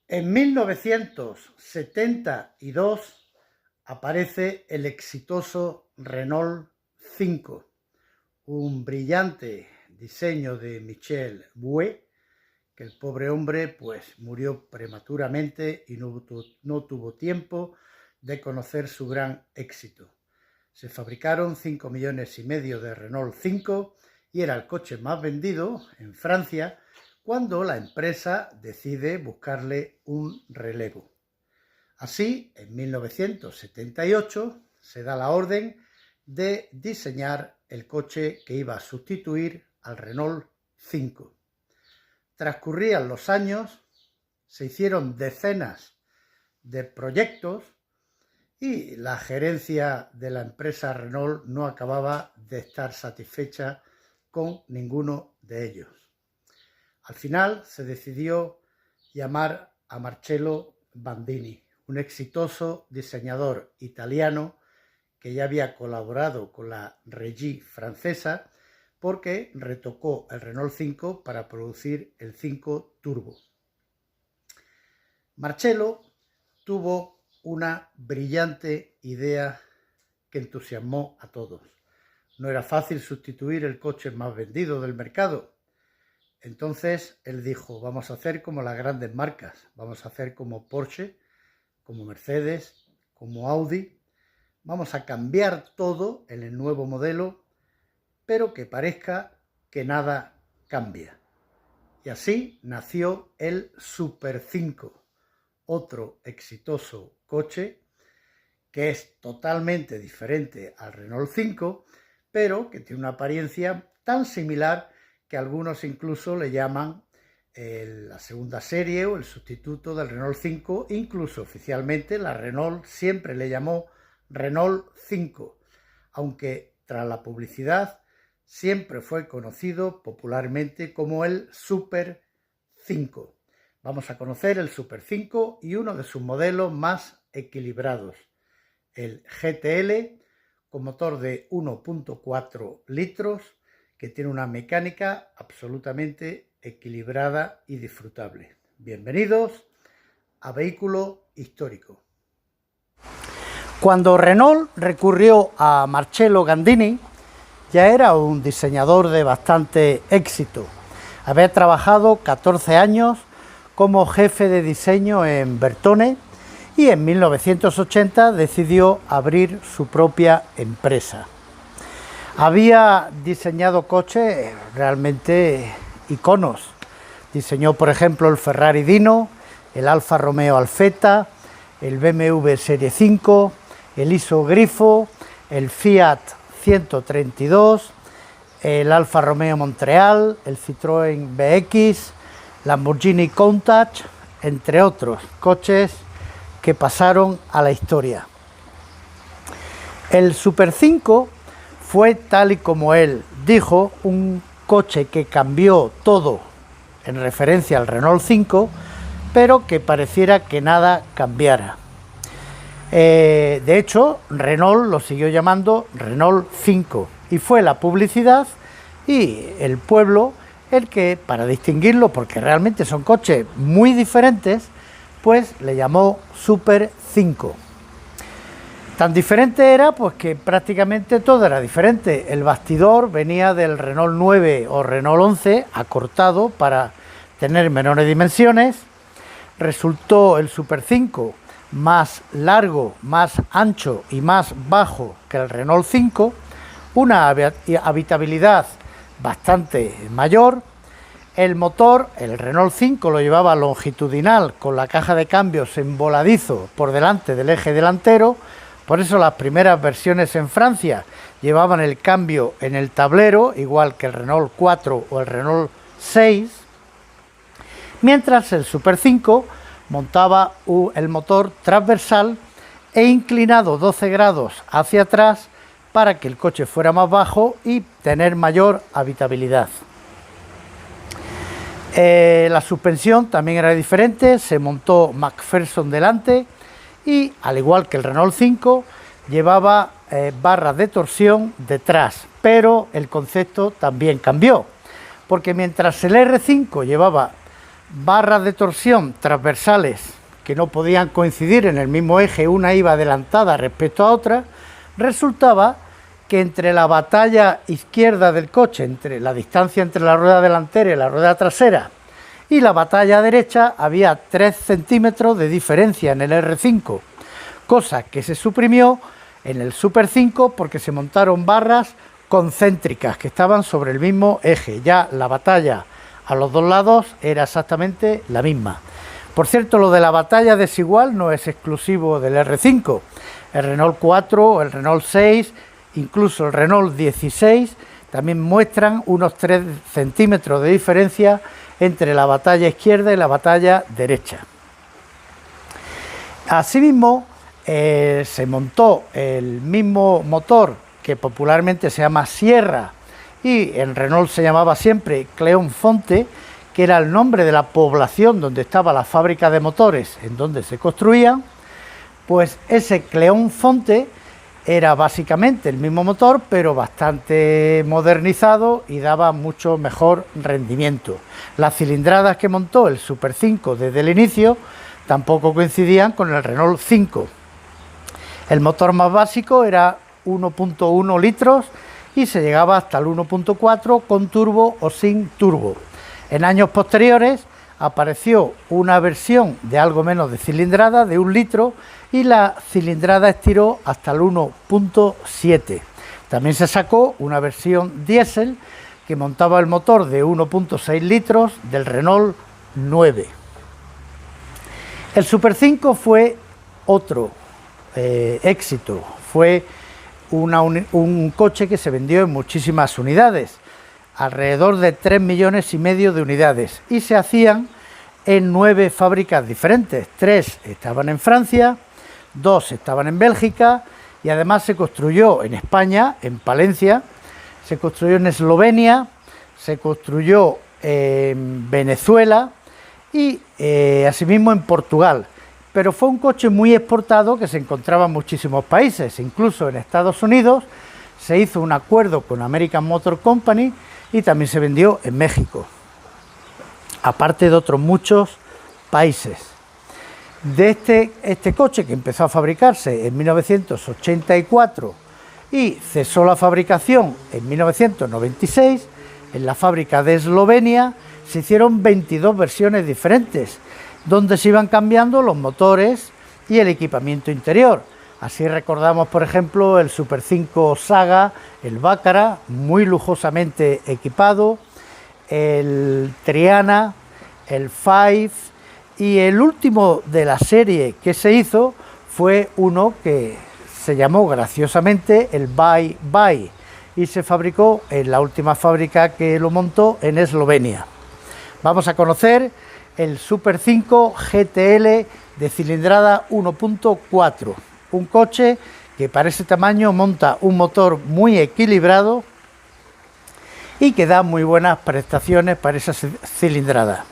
En 1972 aparece el exitoso Renault 5, un brillante diseño de Michel Bouet, que el pobre hombre pues murió prematuramente y no tuvo tiempo de conocer su gran éxito. Se fabricaron 5,5 millones de Renault 5 y era el coche más vendido en Francia cuando la empresa decide buscarle un relevo. Así, en 1978 se da la orden de diseñar el coche que iba a sustituir al Renault 5. Transcurrían los años, se hicieron decenas de proyectos y la gerencia de la empresa Renault no acababa de estar satisfecha con ninguno de ellos. Al final se decidió llamar a Marcello Bandini, un exitoso diseñador italiano que ya había colaborado con la Régie francesa porque retocó el Renault 5 para producir el 5 Turbo. Marcello tuvo una brillante idea que entusiasmó a todos. No era fácil sustituir el coche más vendido del mercado. Entonces él dijo, vamos a hacer como las grandes marcas, vamos a hacer como Porsche, como Mercedes, como Audi, vamos a cambiar todo en el nuevo modelo, pero que parezca que nada cambia. Y así nació el Super 5, otro exitoso coche que es totalmente diferente al Renault 5, pero que tiene una apariencia tan similar que algunos incluso le llaman la segunda serie o el sustituto del Renault 5, incluso oficialmente la Renault siempre le llamó Renault 5, aunque tras la publicidad siempre fue conocido popularmente como el Super 5. Vamos a conocer el Super 5 y uno de sus modelos más equilibrados, el GTL, con motor de 1,4 litros, que tiene una mecánica absolutamente equilibrada y disfrutable. Bienvenidos a Vehículo Histórico. Cuando Renault recurrió a Marcello Gandini, ya era un diseñador de bastante éxito. Había trabajado 14 años como jefe de diseño en Bertone y en 1980 decidió abrir su propia empresa. Había diseñado coches realmente iconos. Diseñó, por ejemplo, el Ferrari Dino, el Alfa Romeo Alfetta, el BMW Serie 5, el Iso Grifo, el Fiat 132, el Alfa Romeo Montreal, el Citroën BX, Lamborghini Countach, entre otros coches que pasaron a la historia. El Super 5 fue, tal y como él dijo, un coche que cambió todo en referencia al Renault 5, pero que pareciera que nada cambiara. De hecho, Renault lo siguió llamando Renault 5 y fue la publicidad y el pueblo el que, para distinguirlo, porque realmente son coches muy diferentes, pues le llamó Super 5. Tan diferente era pues que prácticamente todo era diferente. El bastidor venía del Renault 9 o Renault 11 acortado para tener menores dimensiones. Resultó el Super 5 más largo, más ancho y más bajo que el Renault 5, una habitabilidad bastante mayor. El motor, el Renault 5 lo llevaba longitudinal con la caja de cambios en voladizo por delante del eje delantero. Por eso las primeras versiones en Francia llevaban el cambio en el tablero, igual que el Renault 4 o el Renault 6, mientras el Super 5 montaba el motor transversal e inclinado 12 grados hacia atrás para que el coche fuera más bajo y tener mayor habitabilidad. La suspensión también era diferente, se montó McPherson delante y, al igual que el Renault 5, llevaba barras de torsión detrás, pero el concepto también cambió, porque mientras el R5 llevaba barras de torsión transversales que no podían coincidir en el mismo eje, una iba adelantada respecto a otra, resultaba que entre la batalla izquierda del coche, entre la distancia entre la rueda delantera y la rueda trasera, y la batalla derecha, había 3 centímetros de diferencia en el R5, cosa que se suprimió en el Super 5 porque se montaron barras concéntricas que estaban sobre el mismo eje. Ya la batalla a los dos lados era exactamente la misma. Por cierto, lo de la batalla desigual no es exclusivo del R5. El Renault 4, el Renault 6, incluso el Renault 16 también muestran unos 3 centímetros de diferencia entre la batalla izquierda y la batalla derecha. Asimismo, se montó el mismo motor que popularmente se llama Sierra y en Renault se llamaba siempre Cleon-Fonte, que era el nombre de la población donde estaba la fábrica de motores en donde se construían. Pues ese Cleon-Fonte era básicamente el mismo motor, pero bastante modernizado y daba mucho mejor rendimiento. Las cilindradas que montó el Super 5 desde el inicio tampoco coincidían con el Renault 5. El motor más básico era 1.1 litros y se llegaba hasta el 1.4 con turbo o sin turbo. En años posteriores apareció una versión de algo menos de cilindrada, de 1 litro, y la cilindrada estiró hasta el 1.7. También se sacó una versión diésel que montaba el motor de 1.6 litros del Renault 9. El Super 5 fue otro éxito, fue un coche que se vendió en muchísimas unidades, alrededor de 3,5 millones de unidades, y se hacían en 9 fábricas diferentes. 3 estaban en Francia, 2 estaban en Bélgica y además se construyó en España, en Palencia, se construyó en Eslovenia, se construyó en Venezuela y asimismo en Portugal. Pero fue un coche muy exportado que se encontraba en muchísimos países, incluso en Estados Unidos. Se hizo un acuerdo con American Motor Company y también se vendió en México, aparte de otros muchos países. De este coche, que empezó a fabricarse en 1984 y cesó la fabricación en 1996, en la fábrica de Eslovenia se hicieron 22 versiones diferentes, donde se iban cambiando los motores y el equipamiento interior. Así recordamos, por ejemplo, el Super 5 Saga, el Baccara, muy lujosamente equipado, el Triana, el Five, y el último de la serie que se hizo fue uno que se llamó graciosamente el Bye Bye y se fabricó en la última fábrica que lo montó en Eslovenia. Vamos a conocer el Super 5 GTL de cilindrada 1.4, un coche que para ese tamaño monta un motor muy equilibrado y que da muy buenas prestaciones para esa cilindrada.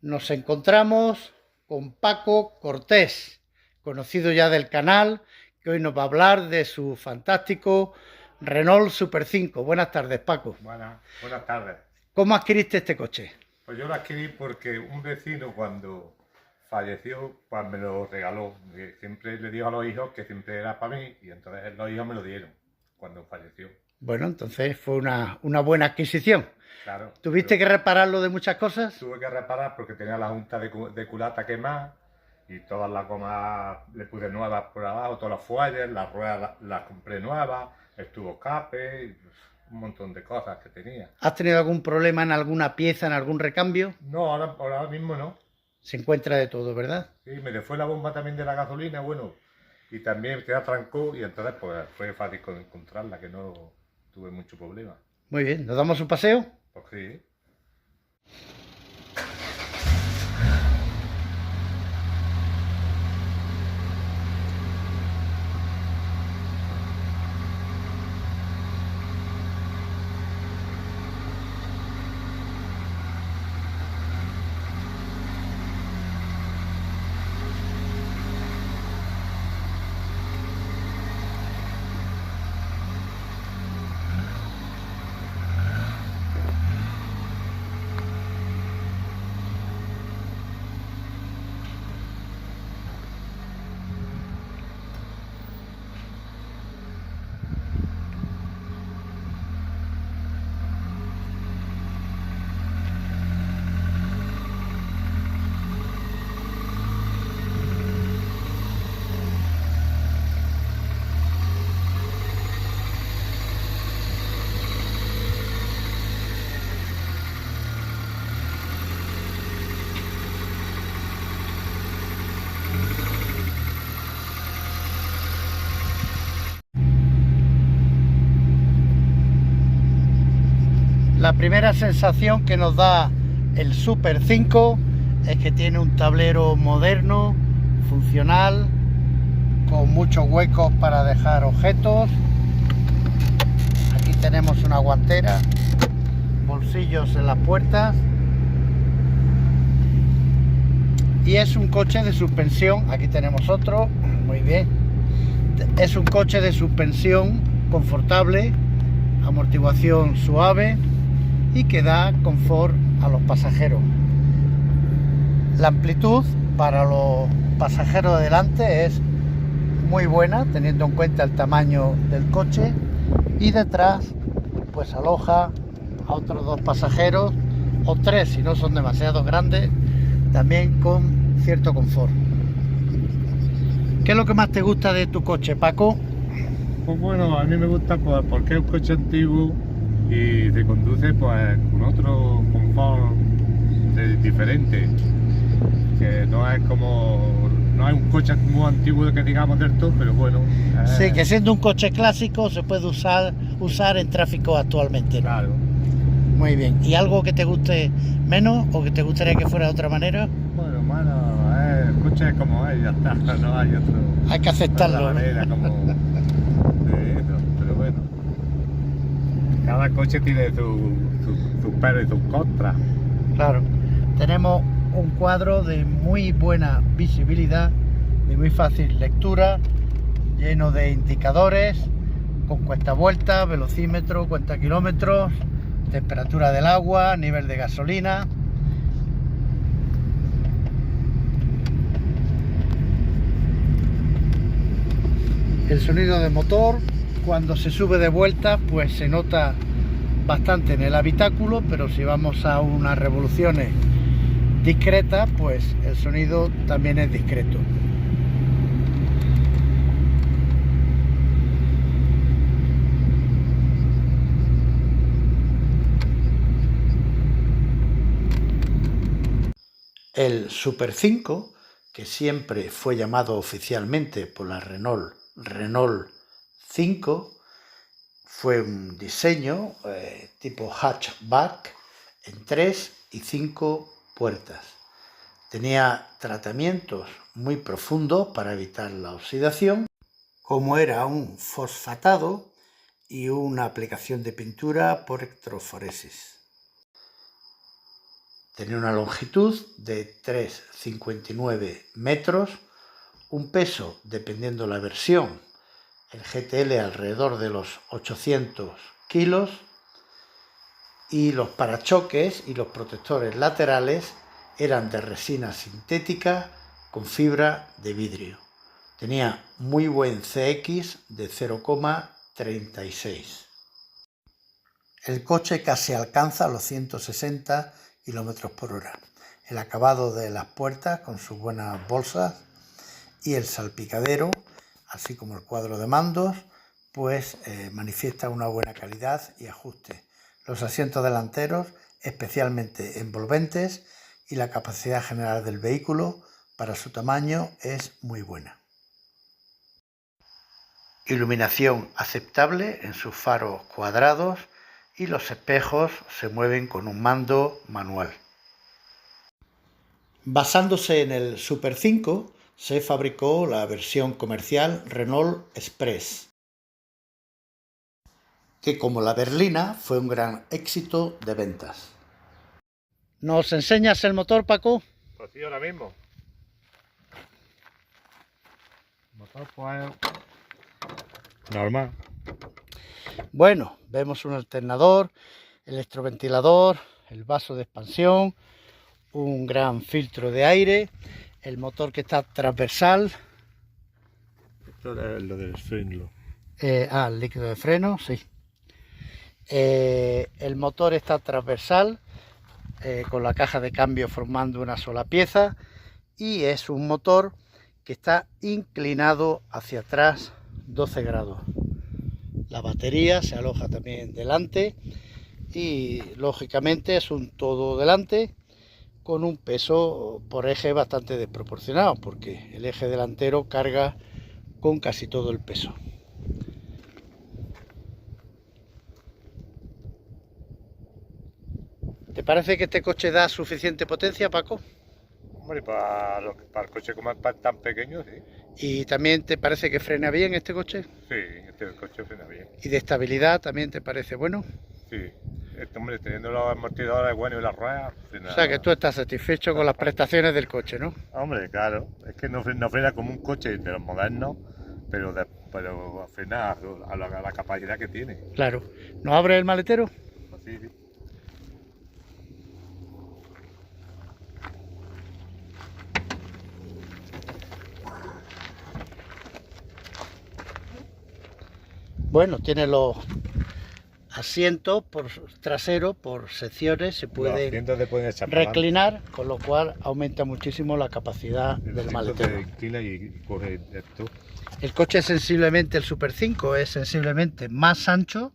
Nos encontramos con Paco Cortés, conocido ya del canal, que hoy nos va a hablar de su fantástico Renault Super 5. Buenas tardes, Paco. Buenas tardes. ¿Cómo adquiriste este coche? Pues yo lo adquirí porque un vecino, cuando falleció, pues me lo regaló. Siempre le dijo a los hijos que siempre era para mí y entonces los hijos me lo dieron cuando falleció. Bueno, entonces fue una buena adquisición. Claro. ¿Tuviste que repararlo de muchas cosas? Tuve que reparar porque tenía la junta de culata quemada y todas las gomas le puse nuevas por abajo, todas las fuelles, las ruedas las compré nuevas, estuvo escape, y un montón de cosas que tenía. ¿Has tenido algún problema en alguna pieza, en algún recambio? No, ahora mismo no. Se encuentra de todo, ¿verdad? Sí, me fue la bomba también de la gasolina, bueno, y también se atrancó y entonces pues fue fácil encontrarla, que no tuve mucho problema. Muy bien, ¿nos damos un paseo? Pues sí. La primera sensación que nos da el Super 5 es que tiene un tablero moderno, funcional, con muchos huecos para dejar objetos. Aquí tenemos una guantera, bolsillos en las puertas, y es un coche de suspensión. Aquí tenemos otro, muy bien. Es un coche de suspensión confortable, amortiguación suave y que da confort a los pasajeros. La amplitud para los pasajeros de delante es muy buena, teniendo en cuenta el tamaño del coche, y detrás pues aloja a otros 2 pasajeros, o 3 si no son demasiado grandes, también con cierto confort. ¿Qué es lo que más te gusta de tu coche, Paco? Pues bueno, a mí me gusta pues, porque es un coche antiguo y se conduce pues con otro confort diferente, que no es como, no es un coche muy antiguo que digamos del todo, pero bueno. Sí, que siendo un coche clásico se puede usar en tráfico actualmente, ¿no? Claro. Muy bien. ¿Y algo que te guste menos o que te gustaría que fuera de otra manera? Bueno, el coche es como es, ya está, no hay otro. Hay que aceptarlo, otra manera, ¿no? como de eso, pero bueno. Cada coche tiene sus peros y sus contras. Claro. Tenemos un cuadro de muy buena visibilidad, de muy fácil lectura, lleno de indicadores, con cuentavueltas, velocímetro, cuenta kilómetros, temperatura del agua, nivel de gasolina. El sonido del motor, cuando se sube de vuelta, pues se nota bastante en el habitáculo, pero si vamos a unas revoluciones discretas, pues el sonido también es discreto. El Super 5, que siempre fue llamado oficialmente por la Renault 5, fue un diseño tipo hatchback en 3 y 5 puertas. Tenía tratamientos muy profundos para evitar la oxidación, como era un fosfatado y una aplicación de pintura por electroforesis. Tenía una longitud de 3,59 metros, un peso, dependiendo la versión, el GTL alrededor de los 800 kilos, y los parachoques y los protectores laterales eran de resina sintética con fibra de vidrio. Tenía muy buen CX de 0,36. El coche casi alcanza los 160 km por hora. El acabado de las puertas con sus buenas bolsas y el salpicadero, así como el cuadro de mandos, pues manifiesta una buena calidad y ajuste. Los asientos delanteros especialmente envolventes, y la capacidad general del vehículo para su tamaño es muy buena. Iluminación aceptable en sus faros cuadrados, y los espejos se mueven con un mando manual. Basándose en el Super 5, se fabricó la versión comercial Renault Express, que como la berlina fue un gran éxito de ventas. ¿Nos enseñas el motor, Paco? Pues sí, ahora mismo. El motor pues normal. Bueno, vemos un alternador, electroventilador, el vaso de expansión, un gran filtro de aire, el motor que está transversal. Esto es lo del freno. El líquido de freno, sí. El motor está transversal, con la caja de cambio formando una sola pieza, y es un motor que está inclinado hacia atrás 12 grados. La batería se aloja también delante y lógicamente es un todo delante con un peso por eje bastante desproporcionado, porque el eje delantero carga con casi todo el peso. ¿Te parece que este coche da suficiente potencia, Paco? Hombre, para el coche como es tan pequeño, sí. ¿Y también te parece que frena bien este coche? Sí, este coche frena bien. ¿Y de estabilidad también te parece bueno? Sí, hombre, teniendo los amortiguadores buenos y las ruedas, frena. O sea, que tú estás satisfecho con las prestaciones del coche, ¿no? Hombre, claro, es que no frena como un coche de los modernos, pero frena a la capacidad que tiene. Claro. ¿Nos abre el maletero? Sí, sí. Bueno, tiene los asientos traseros por secciones, se puede reclinar, con lo cual aumenta muchísimo la capacidad del maletero. El coche es sensiblemente, el Super 5 es sensiblemente más ancho,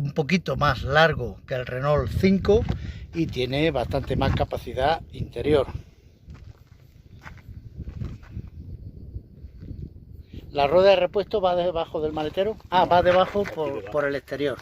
un poquito más largo que el Renault 5 y tiene bastante más capacidad interior. ¿La rueda de repuesto va debajo del maletero? Ah, va debajo por el exterior.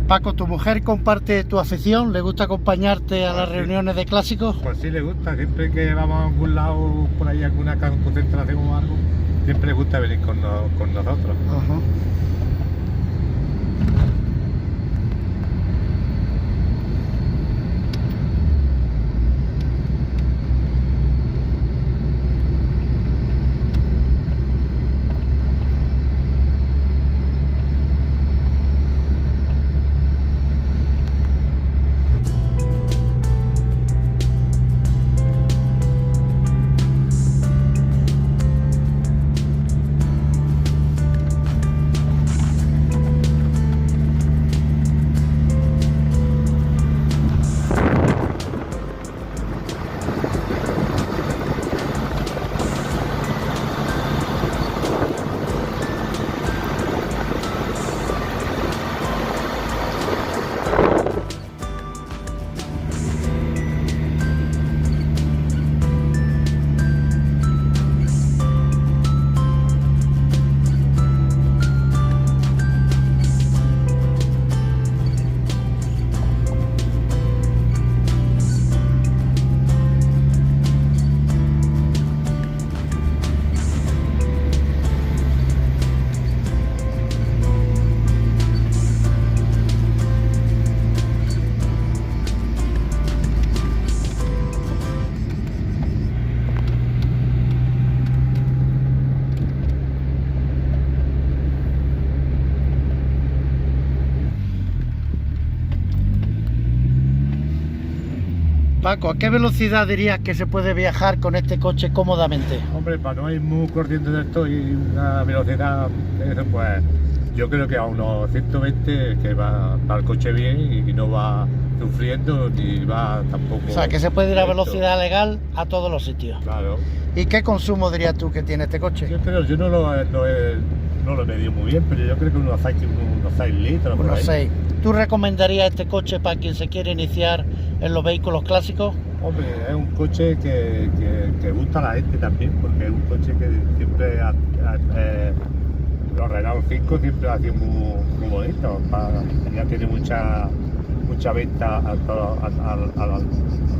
Paco, ¿tu mujer comparte tu afición? ¿Le gusta acompañarte a las reuniones de clásicos? Pues sí, le gusta. Siempre que vamos a algún lado, por ahí, alguna concentración o algo, siempre le gusta venir con nosotros. Ajá. Paco, ¿a qué velocidad dirías que se puede viajar con este coche cómodamente? Hombre, para no ir muy corriendo del todo y una velocidad, pues yo creo que a unos 120 que va el coche bien y no va sufriendo ni va tampoco... O sea, que se puede ir a velocidad legal a todos los sitios. Claro. ¿Y qué consumo dirías tú que tiene este coche? Yo no lo he medido muy bien, pero yo creo que unos 6 litros. Unos 6. ¿Tú recomendarías este coche para quien se quiere iniciar en los vehículos clásicos? Hombre, es un coche que gusta a la gente también, porque es un coche que siempre, los Renault 5 siempre ha sido muy bonito, ya tiene mucha venta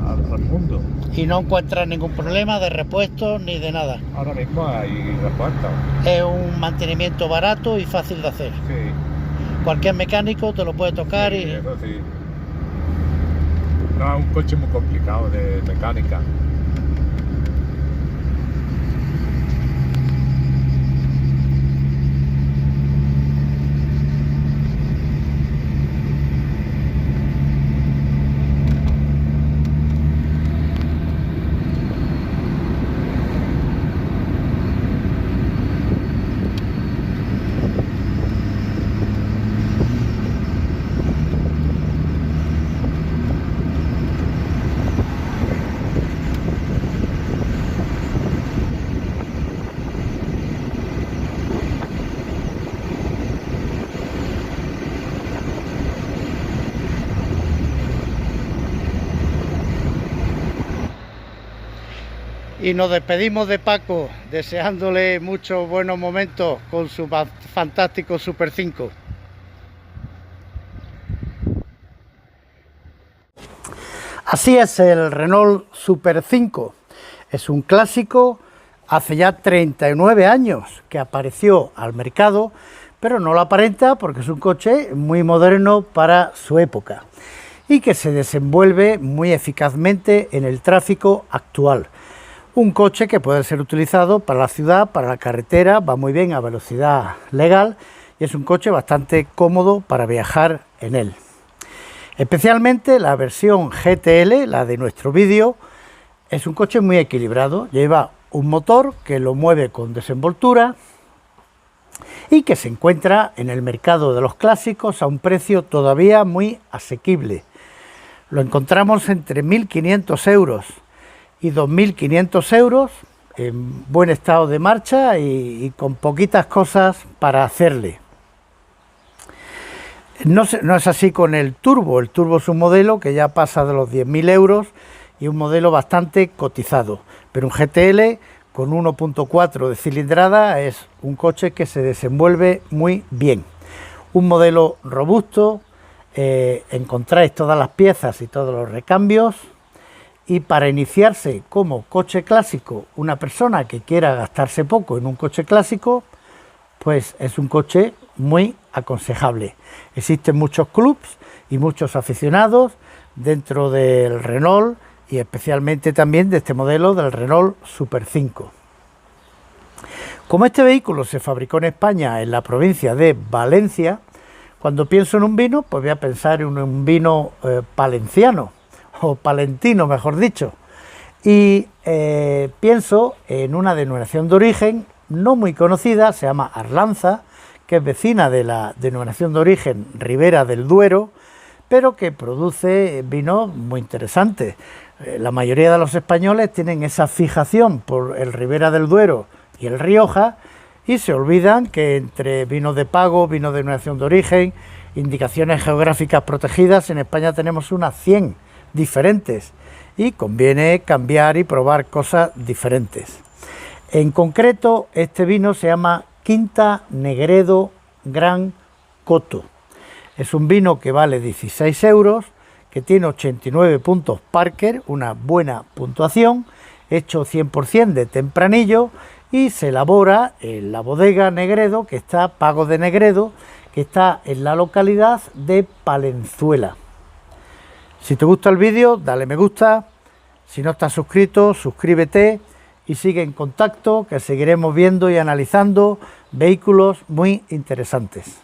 al mundo. Y no encuentras ningún problema de repuestos ni de nada. Ahora mismo hay repuestos. Es un mantenimiento barato y fácil de hacer. Sí. Cualquier mecánico te lo puede tocar Sí, y... eso sí. No es un coche muy complicado de mecánica. Y nos despedimos de Paco, deseándole muchos buenos momentos con su fantástico Super 5. Así es el Renault Super 5. Es un clásico, hace ya 39 años que apareció al mercado, pero no lo aparenta porque es un coche muy moderno para su época y que se desenvuelve muy eficazmente en el tráfico actual. Un coche que puede ser utilizado para la ciudad, para la carretera, va muy bien a velocidad legal y es un coche bastante cómodo para viajar en él. Especialmente la versión GTL, la de nuestro vídeo, es un coche muy equilibrado, lleva un motor que lo mueve con desenvoltura y que se encuentra en el mercado de los clásicos a un precio todavía muy asequible. Lo encontramos entre 1.500 euros y 2.500 euros, en buen estado de marcha y con poquitas cosas para hacerle. No es así con el Turbo. El Turbo es un modelo que ya pasa de los 10.000 euros y un modelo bastante cotizado, pero un GTL con 1.4 de cilindrada es un coche que se desenvuelve muy bien. Un modelo robusto, encontráis todas las piezas y todos los recambios. Y para iniciarse como coche clásico, una persona que quiera gastarse poco en un coche clásico, pues es un coche muy aconsejable. Existen muchos clubs y muchos aficionados dentro del Renault y especialmente también de este modelo del Renault Super 5. Como este vehículo se fabricó en España, en la provincia de Valencia, cuando pienso en un vino, pues voy a pensar en un vino palenciano, o palentino mejor dicho, y pienso en una denominación de origen no muy conocida, se llama Arlanza, que es vecina de la denominación de origen Ribera del Duero, pero que produce vinos muy interesantes. La mayoría de los españoles tienen esa fijación por el Ribera del Duero y el Rioja y se olvidan que entre vinos de pago, vinos de denominación de origen, indicaciones geográficas protegidas, en España tenemos unas 100 diferentes y conviene cambiar y probar cosas diferentes. En concreto, este vino se llama Quinta Negredo Gran Coto. Es un vino que vale 16 euros, que tiene 89 puntos Parker, una buena puntuación, hecho 100% de tempranillo y se elabora en la bodega Negredo, que está Pago de Negredo, que está en la localidad de Palenzuela. Si te gusta el vídeo, dale me gusta. Si no estás suscrito, suscríbete y sigue en contacto, que seguiremos viendo y analizando vehículos muy interesantes.